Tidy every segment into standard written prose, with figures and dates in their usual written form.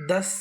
10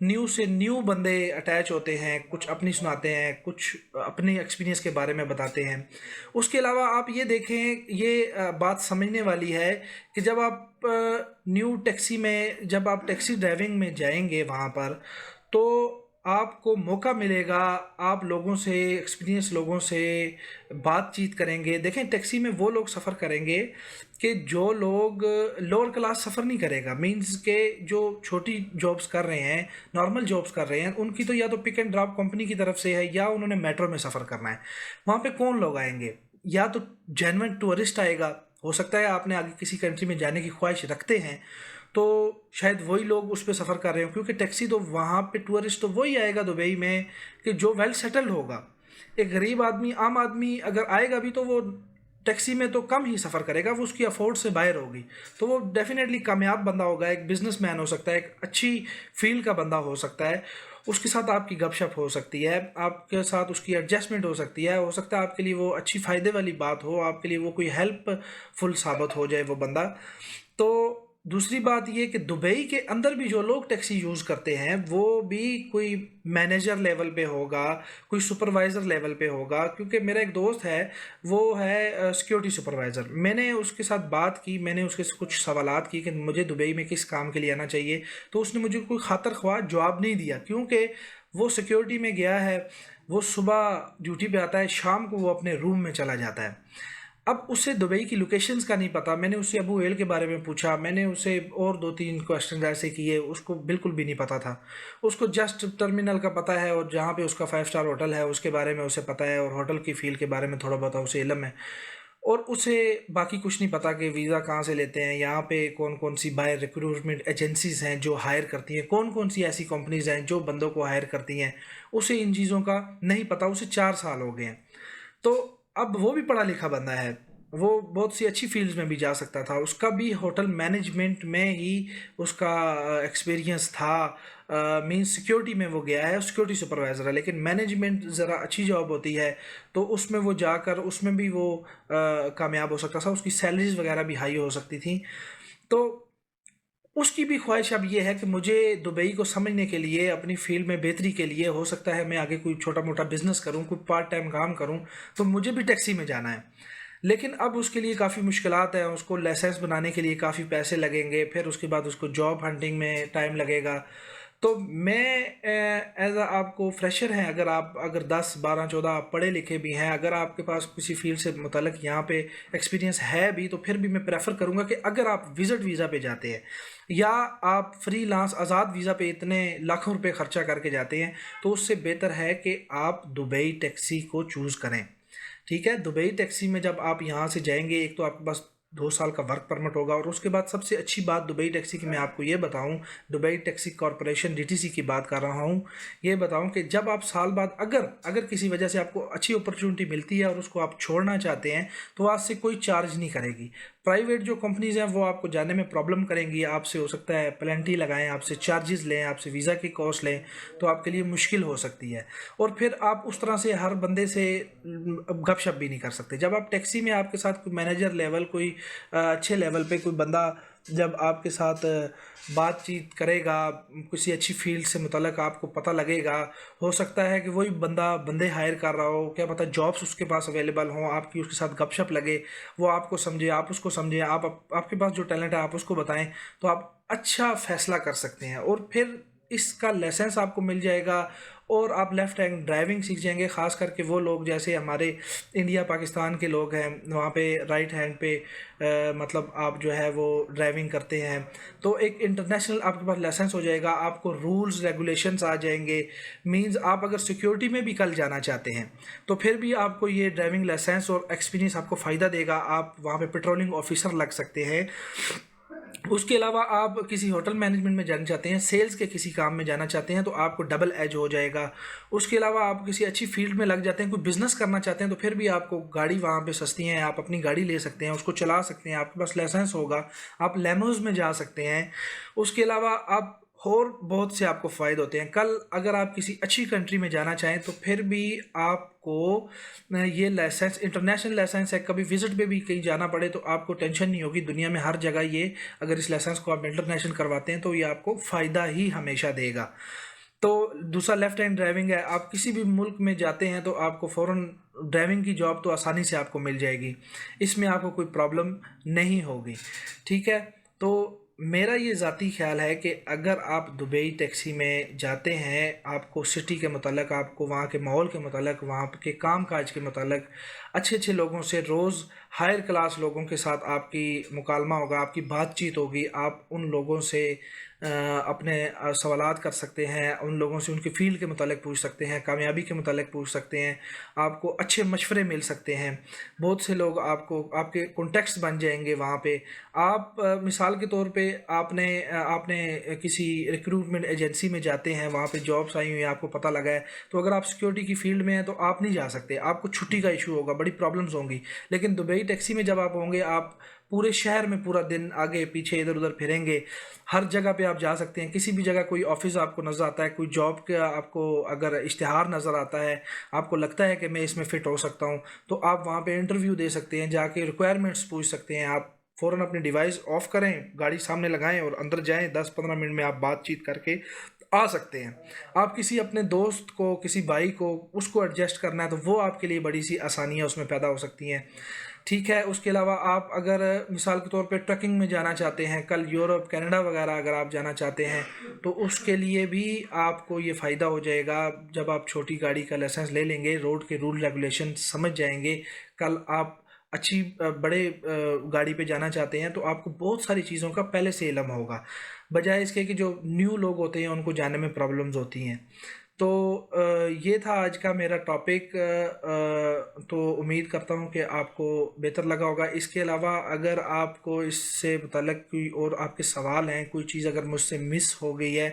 new سے new بندے attach ہوتے ہیں، کچھ اپنی سناتے ہیں، کچھ اپنے ایکسپیرینس کے بارے میں بتاتے ہیں۔ اس کے علاوہ آپ یہ دیکھیں، یہ بات سمجھنے والی ہے کہ جب آپ نیو ٹیکسی میں، جب آپ ٹیکسی ڈرائیونگ میں جائیں گے وہاں پر، تو آپ کو موقع ملے گا، آپ لوگوں سے، ایکسپیرینس لوگوں سے بات چیت کریں گے۔ دیکھیں ٹیکسی میں وہ لوگ سفر کریں گے کہ جو لوگ لوور کلاس سفر نہیں کرے گا، مینز کہ جو چھوٹی جابس کر رہے ہیں، نارمل جابس کر رہے ہیں، ان کی تو یا تو پک اینڈ ڈراپ کمپنی کی طرف سے ہے، یا انہوں نے میٹرو میں سفر کرنا ہے۔ وہاں پہ کون لوگ آئیں گے؟ یا تو جینون ٹورسٹ آئے گا، ہو سکتا ہے آپ نے آگے کسی کنٹری میں جانے کی خواہش رکھتے ہیں، تو شاید وہی لوگ اس پہ سفر کر رہے ہوں، کیونکہ ٹیکسی تو وہاں پہ ٹورسٹ تو وہی آئے گا دبئی میں کہ جو ویل سیٹلڈ ہوگا۔ ایک غریب آدمی، عام آدمی اگر آئے گا بھی تو وہ ٹیکسی میں تو کم ہی سفر کرے گا، وہ اس کی افورڈ سے باہر ہوگی، تو وہ ڈیفینیٹلی کامیاب بندہ ہوگا، ایک بزنس مین ہو سکتا ہے، ایک اچھی فیلڈ کا بندہ ہو سکتا ہے، اس کے ساتھ آپ کی گپ شپ ہو سکتی ہے، آپ کے ساتھ اس کی ایڈجسٹمنٹ ہو سکتی ہے، ہو سکتا ہے آپ کے لیے وہ اچھی فائدے والی بات ہو، آپ کے لیے وہ کوئی ہیلپ فل ثابت ہو جائے وہ بندہ۔ تو دوسری بات یہ کہ دبئی کے اندر بھی جو لوگ ٹیکسی یوز کرتے ہیں وہ بھی کوئی مینیجر لیول پہ ہوگا، کوئی سپروائزر لیول پہ ہوگا، کیونکہ میرا ایک دوست ہے، وہ ہے سیکیورٹی سپروائزر۔ میں نے اس کے ساتھ بات کی، میں نے اس کے کچھ سوالات کی کہ مجھے دبئی میں کس کام کے لیے آنا چاہیے، تو اس نے مجھے کوئی خاطر خواہ جواب نہیں دیا، کیونکہ وہ سیکیورٹی میں گیا ہے، وہ صبح ڈیوٹی پہ آتا ہے، شام کو وہ اپنے روم میں چلا جاتا ہے۔ اب اسے دبئی کی لوکیشنز کا نہیں پتہ۔ میں نے اس سے ابو ہیل کے بارے میں پوچھا، میں نے اسے اور 2-3 کویسچنز ایسے کیے، اس کو بالکل بھی نہیں پتہ تھا۔ اس کو جسٹ ٹرمینل کا پتہ ہے، اور جہاں پہ اس کا 5 اسٹار ہوٹل ہے اس کے بارے میں اسے پتہ ہے، اور ہوٹل کی فیلڈ کے بارے میں تھوڑا بہت اسے علم ہے، اور اسے باقی کچھ نہیں پتہ کہ ویزا کہاں سے لیتے ہیں، یہاں پہ کون کون سی باہر ریکروٹمنٹ ایجنسیز ہیں جو ہائر کرتی ہیں، کون کون سی ایسی کمپنیز ہیں جو بندوں کو ہائر کرتی ہیں، اسے ان چیزوں کا نہیں پتہ۔ اسے 4 سال ہو گئے ہیں، تو اب وہ بھی پڑھا لکھا بندہ ہے، وہ بہت سی اچھی فیلڈز میں بھی جا سکتا تھا، اس کا بھی ہوٹل مینجمنٹ میں ہی اس کا ایکسپیرینس تھا، مینس سیکیورٹی میں وہ گیا ہے، سیکیورٹی سپروائزر ہے، لیکن مینجمنٹ ذرا اچھی جاب ہوتی ہے تو اس میں وہ جا کر اس میں بھی وہ کامیاب ہو سکتا تھا، اس کی سیلریز وغیرہ بھی ہائی ہو سکتی تھیں۔ تو اس کی بھی خواہش اب یہ ہے کہ مجھے دبئی کو سمجھنے کے لیے، اپنی فیلڈ میں بہتری کے لیے، ہو سکتا ہے میں آگے کوئی چھوٹا موٹا بزنس کروں، کوئی پارٹ ٹائم کام کروں، تو مجھے بھی ٹیکسی میں جانا ہے، لیکن اب اس کے لیے کافی مشکلات ہیں، اس کو لائسنس بنانے کے لیے کافی پیسے لگیں گے، پھر اس کے بعد اس کو جاب ہنٹنگ میں ٹائم لگے گا۔ تو میں ایز اے آپ کو فریشر ہیں، اگر 10 12 14 آپ پڑھے لکھے بھی ہیں، اگر آپ کے پاس کسی فیلڈ سے متعلق یہاں پہ ایکسپیرینس ہے بھی، تو پھر بھی میں پریفر کروں گا کہ اگر آپ وزٹ ویزا پہ جاتے ہیں یا آپ فری لانس آزاد ویزا پہ اتنے لاکھوں روپے خرچہ کر کے جاتے ہیں، تو اس سے بہتر ہے کہ آپ دبئی ٹیکسی کو چوز کریں۔ ٹھیک ہے، دبئی ٹیکسی میں جب آپ یہاں سے جائیں گے، ایک تو آپ کے پاس 2 سال کا ورک پرمٹ ہوگا، اور اس کے بعد سب سے اچھی بات دبئی ٹیکسی کی میں آپ کو یہ بتاؤں، دبئی ٹیکسی کارپوریشن DTC کی بات کر رہا ہوں، یہ بتاؤں کہ جب آپ سال بعد اگر کسی وجہ سے آپ کو اچھی اپرچونٹی ملتی ہے اور اس کو آپ چھوڑنا چاہتے ہیں، تو آپ سے کوئی چارج نہیں کرے گی۔ پرائیویٹ جو کمپنیز ہیں وہ آپ کو جانے میں پرابلم کریں گی، آپ سے ہو سکتا ہے پلنٹی لگائیں، آپ سے چارجز لیں، آپ سے ویزا کی کاسٹ لیں، تو آپ کے لیے مشکل ہو سکتی ہے، اور پھر آپ اس طرح سے ہر بندے سے گپ شپ بھی نہیں کر سکتے۔ جب آپ ٹیکسی میں، آپ کے ساتھ کوئی مینیجر لیول، کوئی اچھے لیول پہ کوئی بندہ جب آپ کے ساتھ بات چیت کرے گا، کسی اچھی فیلڈ سے متعلق آپ کو پتہ لگے گا، ہو سکتا ہے کہ وہی بندے ہائر کر رہا ہو، کیا پتہ جابس اس کے پاس اویلیبل ہوں، آپ کی اس کے ساتھ گپ شپ لگے، وہ آپ کو سمجھے، آپ اس کو سمجھیں، آپ کے پاس جو ٹیلنٹ ہے آپ اس کو بتائیں، تو آپ اچھا فیصلہ کر سکتے ہیں، اور پھر اس کا لائسنس آپ کو مل جائے گا، اور آپ لیفٹ ہینڈ ڈرائیونگ سیکھ جائیں گے، خاص کر کے وہ لوگ جیسے ہمارے انڈیا پاکستان کے لوگ ہیں، وہاں پہ رائٹ ہینڈ پہ مطلب آپ جو ہے وہ ڈرائیونگ کرتے ہیں، تو ایک انٹرنیشنل آپ کے پاس لائسنس ہو جائے گا، آپ کو رولز ریگولیشنز آ جائیں گے، مینز آپ اگر سیکیورٹی میں بھی کل جانا چاہتے ہیں تو پھر بھی آپ کو یہ ڈرائیونگ لائسنس اور ایکسپیرینس آپ کو فائدہ دے گا، آپ وہاں پہ پیٹرولنگ آفیسر لگ سکتے ہیں۔ اس کے علاوہ آپ کسی ہوٹل مینجمنٹ میں جانا چاہتے ہیں، سیلز کے کسی کام میں جانا چاہتے ہیں، تو آپ کو ڈبل ایج ہو جائے گا۔ اس کے علاوہ آپ کسی اچھی فیلڈ میں لگ جاتے ہیں، کوئی بزنس کرنا چاہتے ہیں، تو پھر بھی آپ کو گاڑی وہاں پہ سستی ہیں، آپ اپنی گاڑی لے سکتے ہیں، اس کو چلا سکتے ہیں، آپ کے پاس لائسنس ہوگا، آپ لیموز میں جا سکتے ہیں۔ اس کے علاوہ آپ اور بہت سے آپ کو فائدے ہوتے ہیں۔ کل اگر آپ کسی اچھی کنٹری میں جانا چاہیں تو پھر بھی آپ کو یہ لائسنس انٹرنیشنل لائسنس ہے، کبھی وزٹ پہ بھی کہیں جانا پڑے تو آپ کو ٹینشن نہیں ہوگی، دنیا میں ہر جگہ یہ اگر اس لائسنس کو آپ انٹرنیشنل کرواتے ہیں تو یہ آپ کو فائدہ ہی ہمیشہ دے گا۔ تو دوسرا لیفٹ ہینڈ ڈرائیونگ ہے، آپ کسی بھی ملک میں جاتے ہیں تو آپ کو فوراً ڈرائیونگ کی جاب تو آسانی سے آپ کو مل جائے گی، اس میں آپ کو کوئی پرابلم نہیں ہوگی، ٹھیک ہے۔ تو میرا یہ ذاتی خیال ہے کہ اگر آپ دبئی ٹیکسی میں جاتے ہیں، آپ کو سٹی کے متعلق، آپ کو وہاں کے ماحول کے متعلق، وہاں کے کام کاج کے متعلق اچھے اچھے لوگوں سے، روز ہائر کلاس لوگوں کے ساتھ آپ کی مکالمہ ہوگا، آپ کی بات چیت ہوگی، آپ ان لوگوں سے اپنے سوالات کر سکتے ہیں، ان لوگوں سے ان کی فیلڈ کے متعلق پوچھ سکتے ہیں، کامیابی کے متعلق پوچھ سکتے ہیں، آپ کو اچھے مشورے مل سکتے ہیں، بہت سے لوگ آپ کے کانٹیکٹس بن جائیں گے وہاں پہ۔ آپ مثال کے طور پہ آپ نے کسی ریکروٹمنٹ ایجنسی میں جاتے ہیں، وہاں پہ جابس آئی ہوئی ہیں، آپ کو پتہ لگا ہے، تو اگر آپ سیکیورٹی کی فیلڈ میں ہیں تو آپ نہیں جا سکتے، آپ کو چھٹی کا ایشو ہوگا، بڑی پرابلمز ہوں گی۔ لیکن دبئی ٹیکسی میں جب آپ ہوں گے، آپ پورے شہر میں پورا دن آگے پیچھے ادھر ادھر پھریں گے، ہر جگہ پہ آپ جا سکتے ہیں، کسی بھی جگہ کوئی آفس آپ کو نظر آتا ہے، کوئی جاب کا آپ کو اگر اشتہار نظر آتا ہے، آپ کو لگتا ہے کہ میں اس میں فٹ ہو سکتا ہوں، تو آپ وہاں پہ انٹرویو دے سکتے ہیں، جا کے ریکوائرمنٹس پوچھ سکتے ہیں، آپ فوراً اپنی ڈیوائس آف کریں، گاڑی سامنے لگائیں اور اندر جائیں، 10-15 منٹ میں آپ بات چیت کر کے آ سکتے ہیں۔ آپ کسی اپنے دوست کو، کسی بھائی کو، اس کو ایڈجسٹ کرنا ہے تو وہ آپ کے لیے بڑی سی آسانیاں اس میں پیدا ہو سکتی ہیں، ٹھیک ہے۔ اس کے علاوہ آپ اگر مثال کے طور پہ ٹرکنگ میں جانا چاہتے ہیں، کل یورپ، کینیڈا وغیرہ اگر آپ جانا چاہتے ہیں تو اس کے لیے بھی آپ کو یہ فائدہ ہو جائے گا، جب آپ چھوٹی گاڑی کا لائسنس لے لیں گے، روڈ کے رول ریگولیشن سمجھ جائیں گے، کل آپ اچھی بڑے گاڑی پہ جانا چاہتے ہیں تو آپ کو بہت ساری چیزوں کا پہلے سے علم ہوگا، بجائے اس کے کہ جو نیو لوگ ہوتے ہیں ان کو جانے میں پرابلمز ہوتی ہیں۔ تو یہ تھا آج کا میرا ٹاپک، تو امید کرتا ہوں کہ آپ کو بہتر لگا ہوگا۔ اس کے علاوہ اگر آپ کو اس سے متعلق کوئی اور آپ کے سوال ہیں، کوئی چیز اگر مجھ سے مس ہو گئی ہے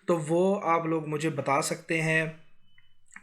تو وہ آپ لوگ مجھے بتا سکتے ہیں،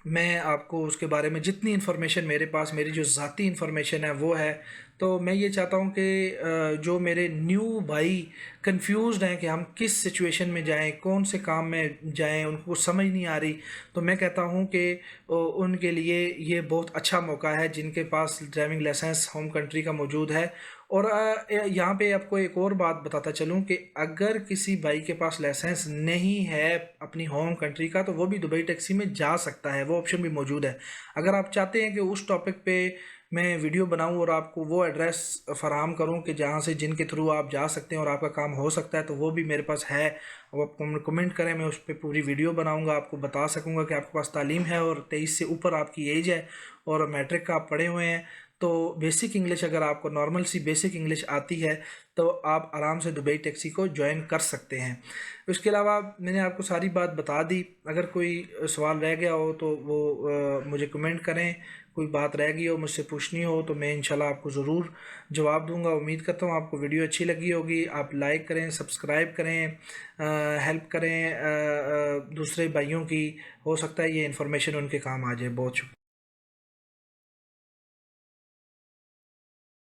میں آپ کو اس کے بارے میں جتنی انفارمیشن میرے پاس، میری جو ذاتی انفارمیشن ہے وہ ہے، تو میں یہ چاہتا ہوں کہ جو میرے نیو بھائی کنفیوزڈ ہیں کہ ہم کس سچویشن میں جائیں، کون سے کام میں جائیں، ان کو سمجھ نہیں آ رہی، تو میں کہتا ہوں کہ ان کے لیے یہ بہت اچھا موقع ہے جن کے پاس ڈرائیونگ لائسنس ہوم کنٹری کا موجود ہے۔ اور یہاں پہ آپ کو ایک اور بات بتاتا چلوں کہ اگر کسی بھائی کے پاس لائسنس نہیں ہے اپنی ہوم کنٹری کا تو وہ بھی دبئی ٹیکسی میں جا سکتا ہے، وہ آپشن بھی موجود ہے۔ اگر آپ چاہتے ہیں کہ اس ٹاپک پہ میں ویڈیو بناؤں اور آپ کو وہ ایڈریس فراہم کروں کہ جہاں سے، جن کے تھرو آپ جا سکتے ہیں اور آپ کا کام ہو سکتا ہے، تو وہ بھی میرے پاس ہے، وہ آپ کمنٹ کریں، میں اس پہ پوری ویڈیو بناؤں گا، آپ کو بتا سکوں گا کہ آپ کے پاس تعلیم ہے اور 23 سے اوپر آپ کی ایج ہے اور میٹرک کا آپ پڑھے ہوئے ہیں، تو بیسک انگلش اگر آپ کو نارمل سی بیسک انگلش آتی ہے تو آپ آرام سے دبئی ٹیکسی کو جوائن کر سکتے ہیں۔ اس کے علاوہ میں نے آپ کو ساری بات بتا دی، اگر کوئی سوال رہ گیا ہو تو وہ مجھے کمنٹ کریں، کوئی بات رہ گئی ہو مجھ سے پوچھنی ہو تو میں انشاءاللہ آپ کو ضرور جواب دوں گا۔ امید کرتا ہوں آپ کو ویڈیو اچھی لگی ہوگی، آپ لائک کریں، سبسکرائب کریں، ہیلپ کریں دوسرے بھائیوں کی، ہو سکتا ہے یہ انفارمیشن ان کے کام آ جائے۔ بہت شکریہ۔